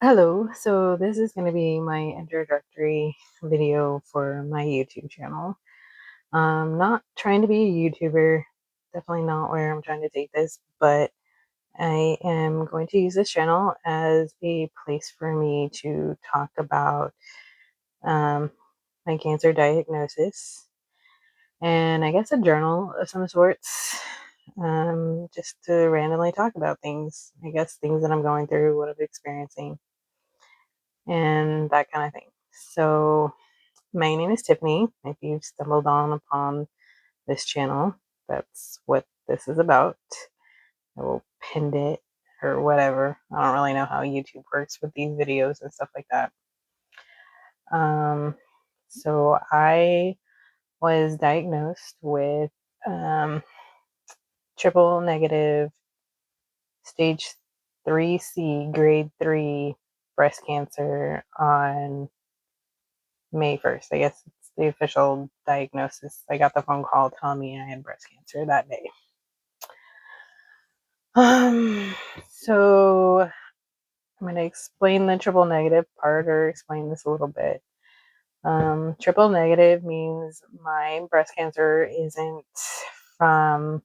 Hello, so this is going to be my introductory video for my YouTube channel. Not trying to be a YouTuber, definitely not where I'm trying to take this, but I am going to use this channel as a place for me to talk about um, my cancer diagnosis and I guess a journal of some sorts, just to randomly talk about things, I guess things that I'm going through, what I'm experiencing and that kind of thing. So, my name is Tiffany. If you've stumbled on upon this channel, that's what this is about. I will pin it or whatever. I don't really know how YouTube works with these videos and stuff like that. Um, so I was diagnosed with um, triple negative stage 3C grade 3 breast cancer on May 1st. I guess it's the official diagnosis. I got the phone call telling me I had breast cancer that day. Um, so I'm going to explain the triple negative part or explain this a little bit. Triple negative means my breast cancer isn't from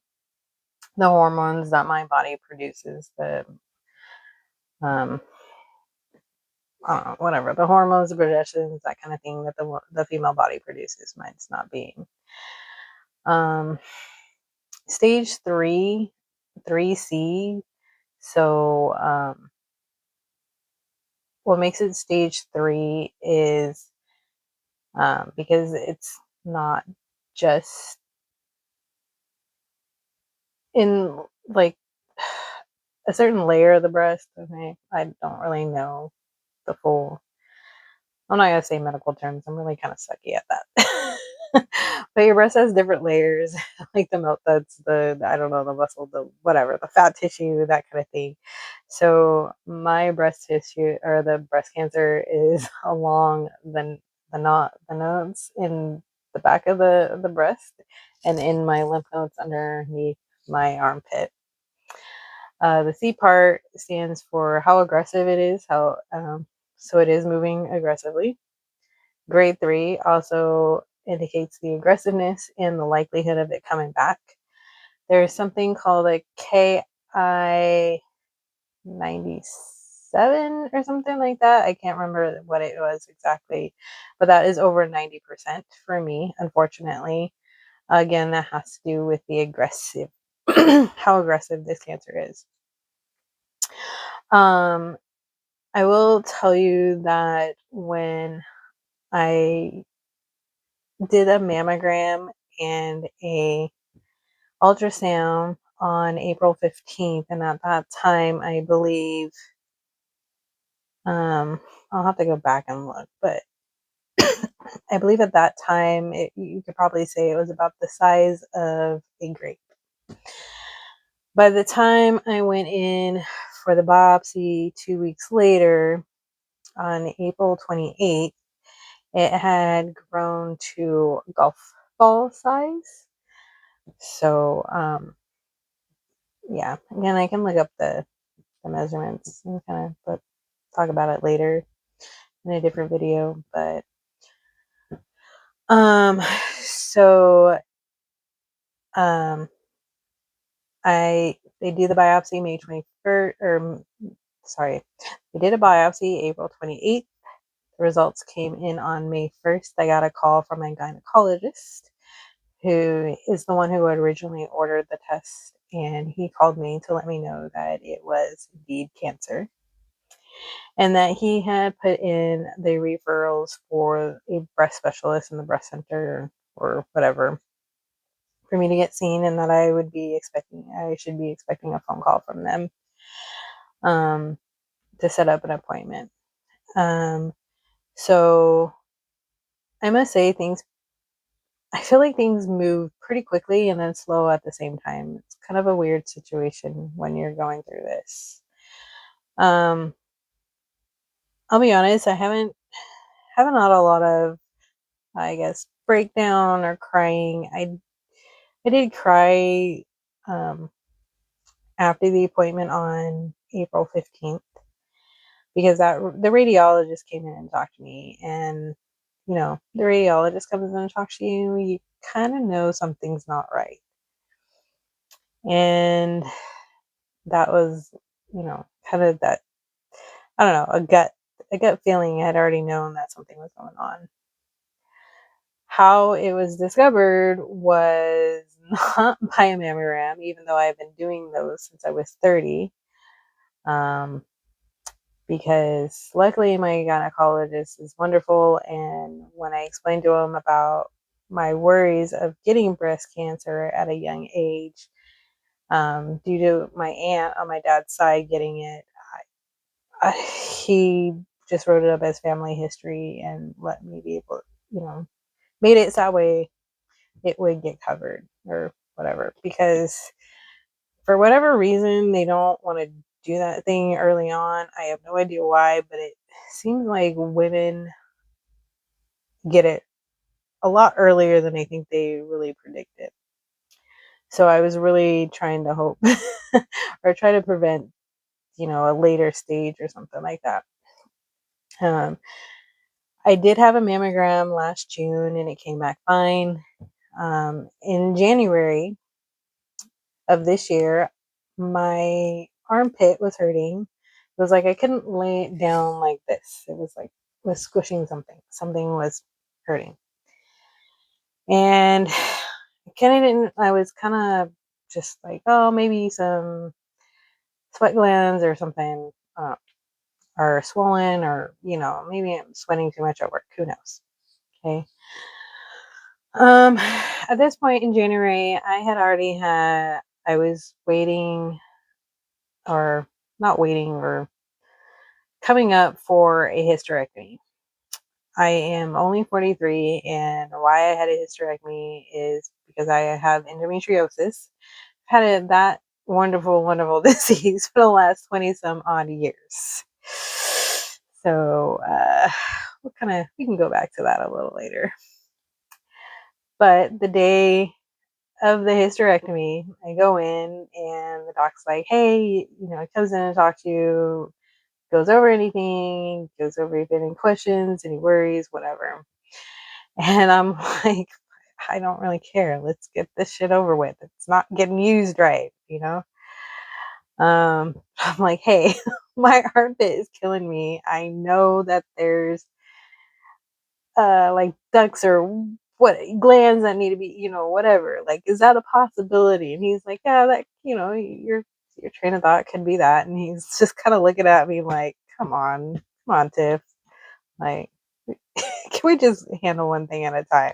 the hormones that my body produces, um, whatever, the hormones, the progestins, that kind of thing that the female body produces. Mine's not being. Um, Stage 3, 3C. So, what makes it stage 3 is because it's not just in like a certain layer of the breast. Okay, I don't really know the full. I'm not gonna say medical terms. I'm really kind of sucky at that. But your breast has different layers, like the milk ducts, the I don't know, the muscle, the whatever, the fat tissue, that kind of thing. So my breast tissue or the breast cancer is along the nodes in the back of the breast and in my lymph nodes underneath my armpit. The C part stands for how aggressive it is, how so it is moving aggressively. Grade 3 also indicates the aggressiveness and the likelihood of it coming back. There's something called a KI 97 or something like that. I can't remember what it was exactly, but that is over 90% for me, unfortunately. Again, that has to do with the aggressive, how aggressive this cancer is. Um, I will tell you that when I did a mammogram and a ultrasound on April 15th, and at that time, I believe, I'll have to go back and look, but I believe at that time, you could probably say it was about the size of a grape. By the time I went in for the biopsy 2 weeks later, on April 28th, it had grown to golf ball size. So, yeah, again, I can look up the measurements and kind of talk about it later in a different video. But um, so um, they do the biopsy May 21st, or sorry, they did a biopsy April 28th. The results came in on May 1st. I got a call from my gynecologist, who is the one who originally ordered the test, and he called me to let me know that it was indeed cancer and that he had put in the referrals for a breast specialist in the breast center or whatever for me to get seen, and that I should be expecting a phone call from them um, to set up an appointment. Um, so I must say I feel like things move pretty quickly and then slow at the same time. It's kind of a weird situation when you're going through this. Um, I'll be honest, I haven't had a lot of, I guess, breakdown or crying. I did cry um, after the appointment on April 15th. because the radiologist came in and talked to me, and the radiologist comes in and talks to you, you kind of know something's not right. And that was, kind of that, I don't know, a gut feeling. I had already known that something was going on. How it was discovered was not by a mammogram, even though I've been doing those since I was 30. Because luckily my gynecologist is wonderful, and when I explained to him about my worries of getting breast cancer at a young age, due to my aunt on my dad's side getting it, he just wrote it up as family history and let me be able, made it so that way it would get covered or whatever. Because for whatever reason, they don't want to do that thing early on. I have no idea why, but it seems like women get it a lot earlier than I think they really predicted. So I was really trying to hope or try to prevent, a later stage or something like that. I did have a mammogram last June and it came back fine. In January of this year, my armpit was hurting. It was like I couldn't lay it down like this. It was like was squishing something. Something was hurting. And I was kind of just like, oh, maybe some sweat glands or something are swollen, or, maybe I'm sweating too much at work. Who knows? Okay. At this point in January, I was waiting, or not waiting, or coming up for a hysterectomy. I am only 43, and why I had a hysterectomy is because I have endometriosis. I've had that wonderful, wonderful disease for the last 20 some odd years. So, we can go back to that a little later. But the day of the hysterectomy, I go in and the doc's like, hey, he comes in and talks to you, goes over anything, goes over if you have any questions, any worries, whatever. And I'm like, I don't really care. Let's get this shit over with. It's not getting used right, I'm like, hey, my armpit is killing me. I know that there's like ducts or what glands that need to be, whatever. Like, is that a possibility? And he's like, yeah, that, your train of thought could be that. And he's just kind of looking at me like, come on, Tiff. Like, can we just handle one thing at a time?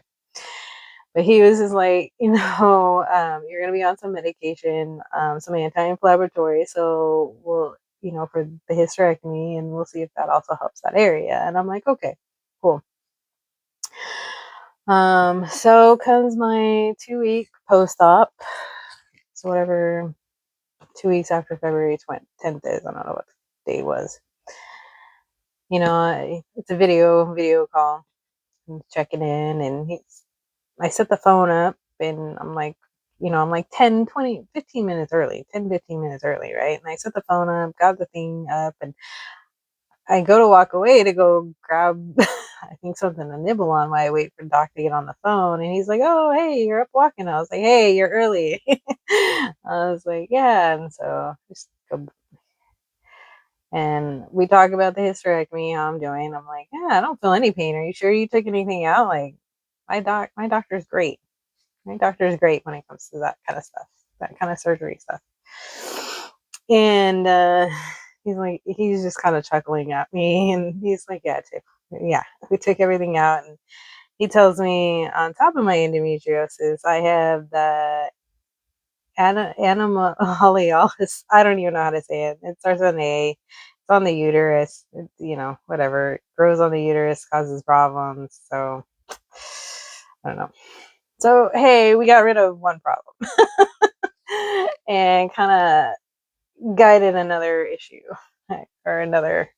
But he was just like, you're gonna be on some medication, some anti-inflammatory, so we'll, for the hysterectomy, and we'll see if that also helps that area. And I'm like, okay, cool. So comes my 2-week post-op. So whatever 2 weeks after February 10th is, I don't know what the day was. It's a video call. I'm checking in, and I set the phone up, and I'm like, I'm like 10, 20, 15 minutes early, 10, 15 minutes early, right? And I set the phone up, got the thing up, and I go to walk away to go grab, I think, something to nibble on while I wait for Doc to get on the phone. And he's like, oh, hey, you're up walking. I was like, hey, you're early. I was like, yeah. And so just go. And we talk about the hysterectomy, how I'm doing. I'm like, yeah, I don't feel any pain. Are you sure you took anything out? Like, my doctor's great. My doctor is great when it comes to that kind of stuff, that kind of surgery stuff. And he's just kind of chuckling at me, and he's like, yeah, we took everything out. And he tells me, on top of my endometriosis, I have the anomalialis. I don't even know how to say it. It starts with an A. It's on the uterus. Whatever. It grows on the uterus, causes problems. So, I don't know. So, hey, we got rid of one problem and kind of guided another issue, or another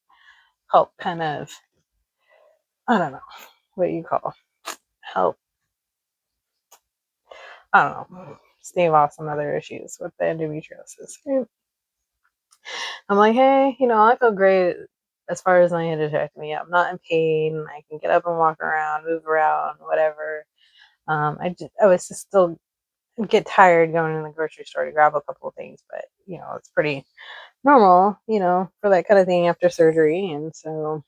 help, kind of, I don't know what you call help. I don't know, stave off some other issues with the endometriosis. I'm like, hey, I feel great. as far as my endarterectomy, I'm not in pain. I can get up and walk around, move around, whatever. I was just still get tired going in the grocery store to grab a couple of things, but it's pretty normal, for that kind of thing after surgery. And so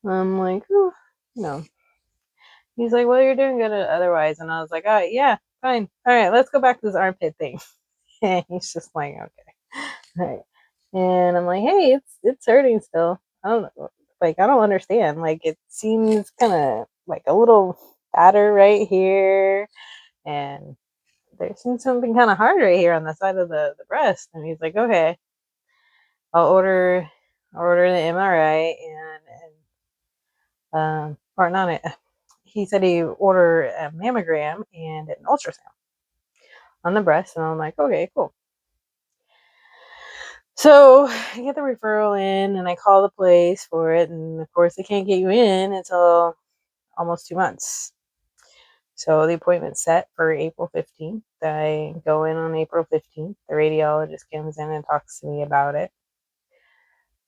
I'm like, oh, you know, he's like, well, you're doing good otherwise. And I was like, oh, yeah, fine. All right, let's go back to this armpit thing. And he's just like, okay. All right. And I'm like, hey, it's hurting still. I don't know. Like, I don't understand. Like, it seems kind of like a little fatter right here. And there seems something kind of hard right here on the side of the breast. And he's like, okay, I'll order the MRI or not a, he said he order a mammogram and an ultrasound on the breast. And I'm like, okay, cool. So I get the referral in and I call the place for it. And of course, they can't get you in until almost 2 months. So the appointment's set for April 15th. I go in on April 15th. The radiologist comes in and talks to me about it.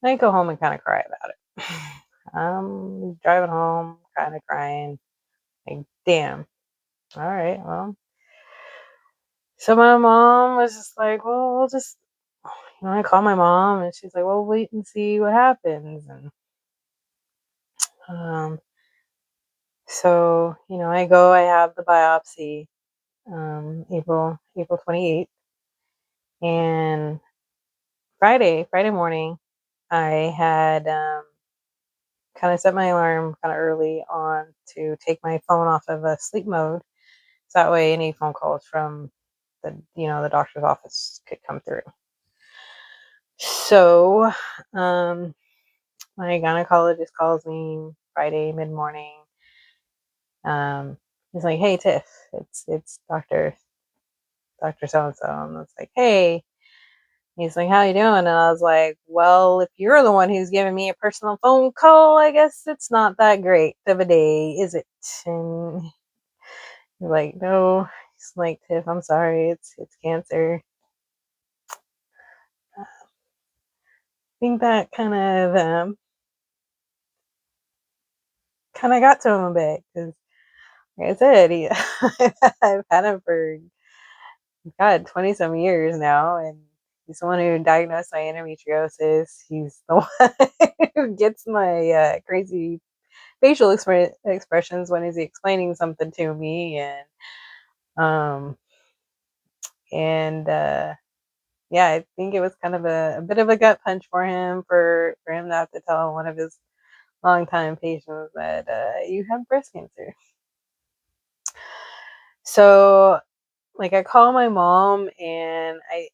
I go home and kind of cry about it. I'm driving home, kind of crying. Like, damn. All right, well. So my mom was just like, well, we'll just, I call my mom and she's like, well, wait and see what happens. And um, so, I have the biopsy April 28th. And Friday morning, I had kind of set my alarm kind of early on to take my phone off of a sleep mode. So that way any phone calls from the doctor's office could come through. So my gynecologist calls me Friday mid-morning. He's like, hey Tiff, it's Dr. So-and-so. And I was like, hey. He's like, how you doing? And I was like, well, if you're the one who's giving me a personal phone call, I guess it's not that great of a day, is it? And he's like, no. He's like, Tiff, I'm sorry, it's cancer. I think that kind of got to him a bit because, like I said, I've had him for God 20 some years now, and he's the one who diagnosed my endometriosis. He's the one who gets my crazy facial expressions when he's explaining something to me, um and yeah, I think it was kind of a bit of a gut punch for him for him to have to tell one of his longtime patients that you have breast cancer. So like I call my mom and I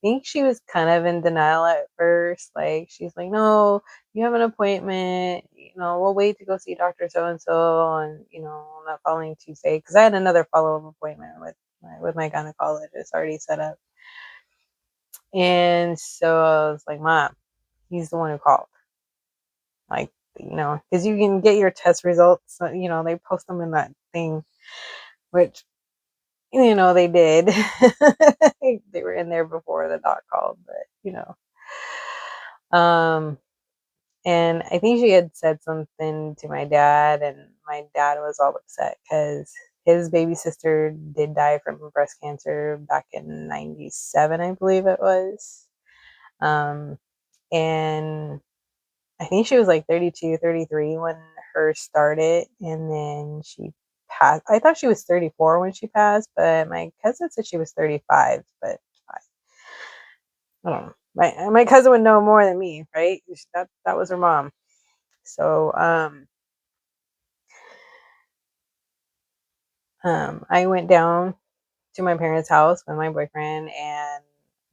think she was kind of in denial at first. Like she's like, no, you have an appointment, we'll wait to go see Dr. So and so on, on that following Tuesday. Because I had another follow-up appointment with my gynecologist already set up. And so I was like, Mom, he's the one who called. Like, because you can get your test results, they post them in that thing, which they did. They were in there before the doc called, but um and I think she had said something to my dad, and my dad was all upset because his baby sister did die from breast cancer back in 97, I believe it was. And I think she was like 32, 33 when hers started, and then she passed. I thought she was 34 when she passed, but my cousin said she was 35, but I don't know. My cousin would know more than me, right? That was her mom. So I went down to my parents' house with my boyfriend and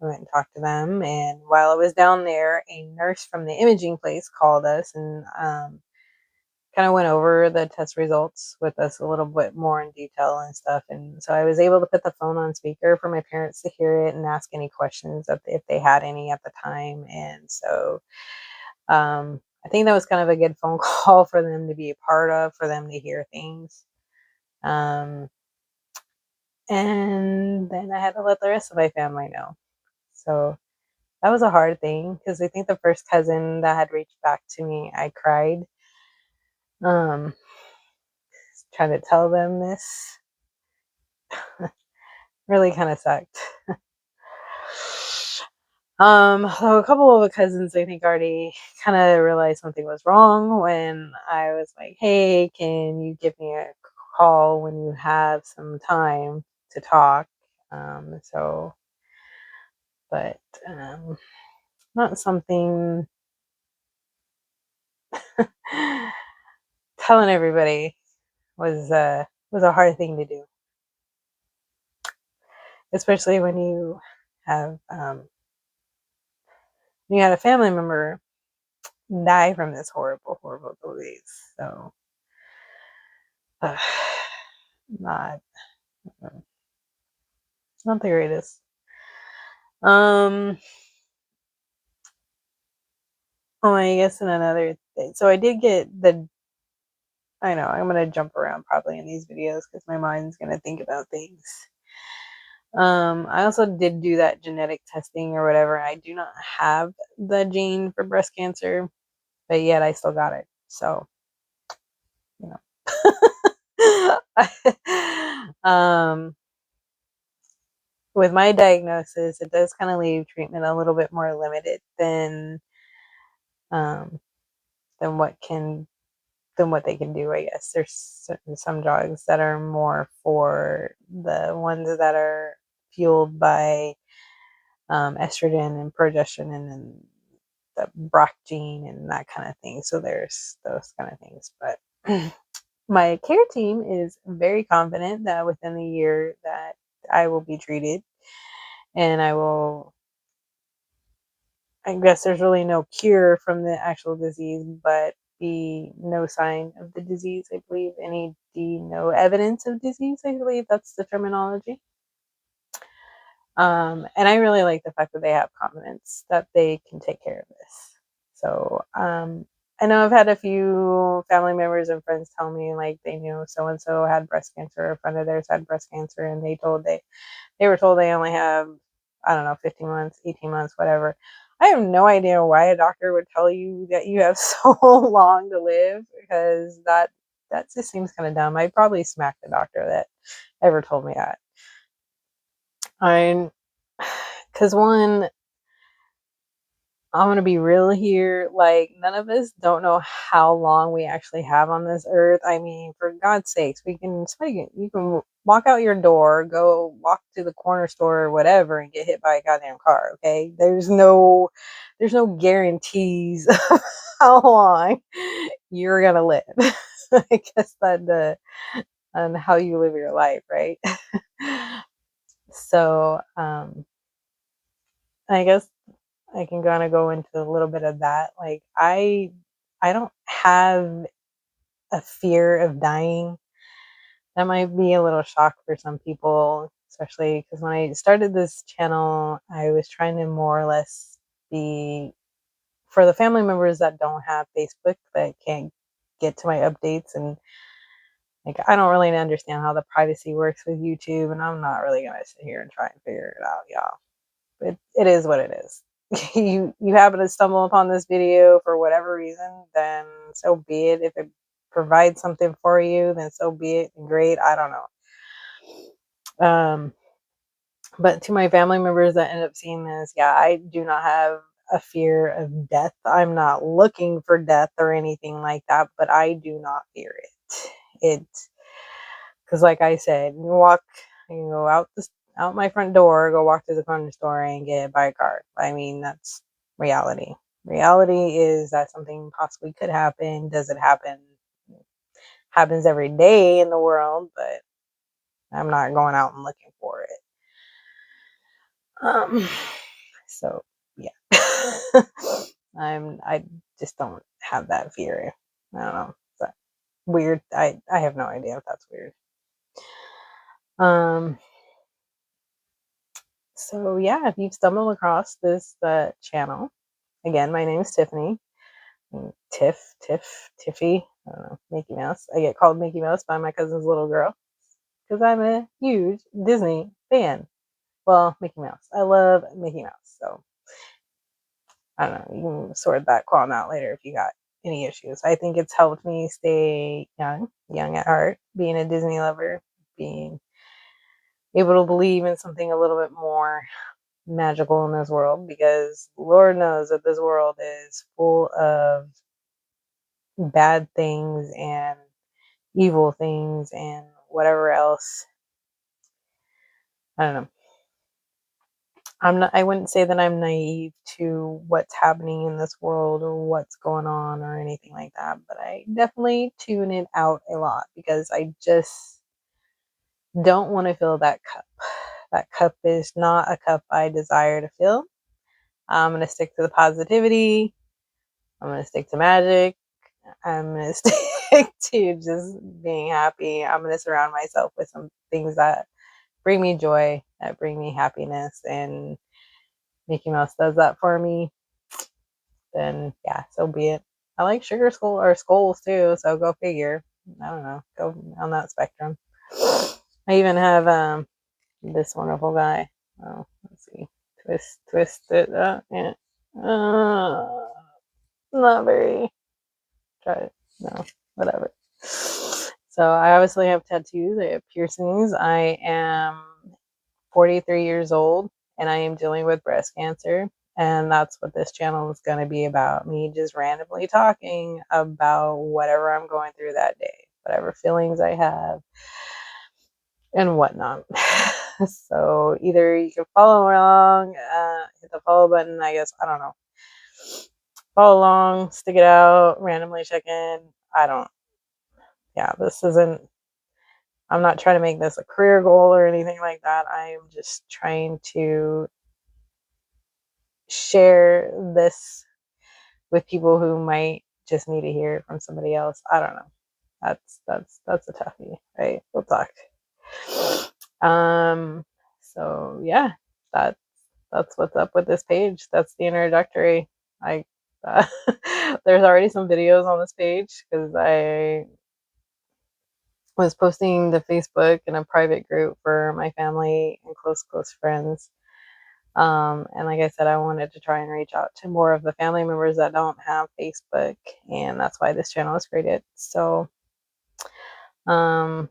I went and talked to them. And while I was down there, a nurse from the imaging place called us and kind of went over the test results with us a little bit more in detail and stuff. And so I was able to put the phone on speaker for my parents to hear it and ask any questions if they had any at the time. And so I think that was kind of a good phone call for them to be a part of, for them to hear things. Um, and then I had to let the rest of my family know. So that was a hard thing because I think the first cousin that had reached back to me, I cried. Um, trying to tell them this really kind of sucked. So a couple of the cousins I think already kind of realized something was wrong when I was like, "Hey, can you give me a call when you have some time to talk?" So, but not something telling everybody was a hard thing to do, especially have when you had a family member die from this horrible, horrible disease. So, uh, not not the greatest. Um, oh, I guess in another thing. So I did get the. I know I'm gonna jump around probably in these videos because my mind's gonna think about things. I also did do that genetic testing or whatever. I do not have the gene for breast cancer, but yet I still got it. So, you know. With my diagnosis, it does kind of leave treatment a little bit more limited um, than what they can do. I guess there's some drugs that are more for the ones that are fueled by estrogen and progesterone and the BRCA gene and that kind of thing. So there's those kind of things. But my care team is very confident that within the year that I will be treated and I guess there's really no cure from the actual disease, but be no sign of the disease, I believe. No evidence of disease, I believe that's the terminology. And I really like the fact that they have confidence that they can take care of this. So I know I've had a few family members and friends tell me like they knew so and so had breast cancer, a friend of theirs had breast cancer, and they were told they only have, I don't know, 15 months, 18 months, whatever. I have no idea why a doctor would tell you that you have so long to live because that just seems kind of dumb. I'd probably smack the doctor that ever told me that. I, because one, I'm gonna be real here. Like, none of us don't know how long we actually have on this earth. I mean, for God's sakes, you can walk out your door, go walk to the corner store or whatever, and get hit by a goddamn car. Okay, there's no guarantees of how long you're gonna live. I guess that on how you live your life, right? So, I guess I can kind of go into a little bit of that. Like I don't have a fear of dying. That might be a little shock for some people, especially because when I started this channel, I was trying to more or less be for the family members that don't have Facebook that can't get to my updates and like I don't really understand how the privacy works with YouTube and I'm not really gonna sit here and try and figure it out, y'all. It is what it is. You happen to stumble upon this video for whatever reason, then so be it. If it provides something for you, then so be it. Great. I don't know. But to my family members that end up seeing this, yeah, I do not have a fear of death. I'm not looking for death or anything like that, but I do not fear it. It because, like I said, you go out my front door, go walk to the corner store, and get hit by a car. I mean, that's reality. Reality is that something possibly could happen. Does it happen? Happens every day in the world, but I'm not going out and looking for it. Um, so yeah, I just don't have that fear. I don't know. But weird. I have no idea if that's weird. Um, So yeah, if you've stumbled across this channel, again, my name is Tiffany. Tiffy. I don't know, Mickey Mouse. I get called Mickey Mouse by my cousin's little girl because I'm a huge Disney fan. Well, Mickey Mouse. I love Mickey Mouse. So I don't know, you can sort that qualm out later if you got any issues. I think it's helped me stay young at heart, being a Disney lover, being able to believe in something a little bit more magical in this world, because Lord knows that this world is full of bad things and evil things and whatever else. I don't know. I wouldn't say that I'm naive to what's happening in this world or what's going on or anything like that, but I definitely tune it out a lot because I just don't want to fill that cup. That cup is not a cup I desire to fill. I'm going to stick to the positivity. I'm going to stick to magic. I'm going to stick to just being happy. I'm going to surround myself with some things that bring me joy, that bring me happiness, and Mickey Mouse does that for me. Then yeah, so be it. I like sugar skull or skulls too, so go figure. I don't know, go on that spectrum. I even have this wonderful guy. Oh, let's see, twist it. Yeah. Not very. Try it. No, whatever. So I obviously have tattoos. I have piercings. I am 43 years old and I am dealing with breast cancer. And that's what this channel is going to be about, me just randomly talking about whatever I'm going through that day, whatever feelings I have, and whatnot. So either you can follow along, hit the follow button, I guess. I don't know. Follow along, stick it out, randomly check in. I don't. Yeah, this isn't. I'm not trying to make this a career goal or anything like that. I am just trying to share this with people who might just need to hear it from somebody else. I don't know. That's a toughie, right? We'll talk. Um so yeah, that that's what's up with this page. That's the introductory. I there's already some videos on this page because I was posting to Facebook in a private group for my family and close friends. And like I said, I wanted to try and reach out to more of the family members that don't have Facebook, and that's why this channel was created. So, um,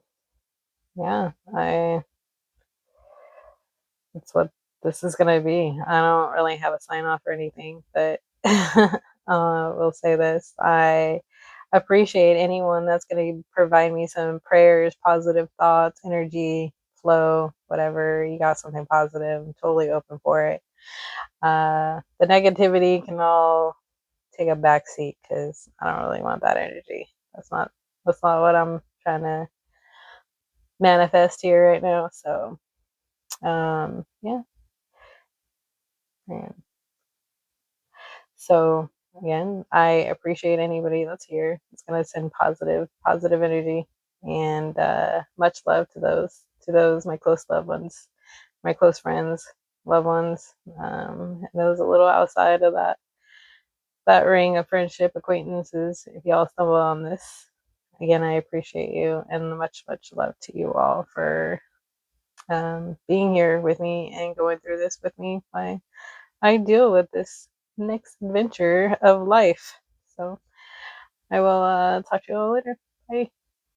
yeah, that's what this is gonna be. I don't really have a sign off or anything, but we'll say this: I appreciate anyone that's gonna provide me some prayers, positive thoughts, energy, flow, whatever. You got something positive, I'm totally open for it. The negativity can all take a back seat because I don't really want that energy. That's not what I'm trying to manifest here right now. So yeah. And so again, I appreciate anybody that's here. It's gonna send positive energy, and much love to those my close loved ones, my close friends, loved ones, and those a little outside of that ring of friendship acquaintances. If y'all stumble on this, again, I appreciate you, and much love to you all for being here with me and going through this with me. I deal with this next adventure of life. So I will talk to you all later. Bye.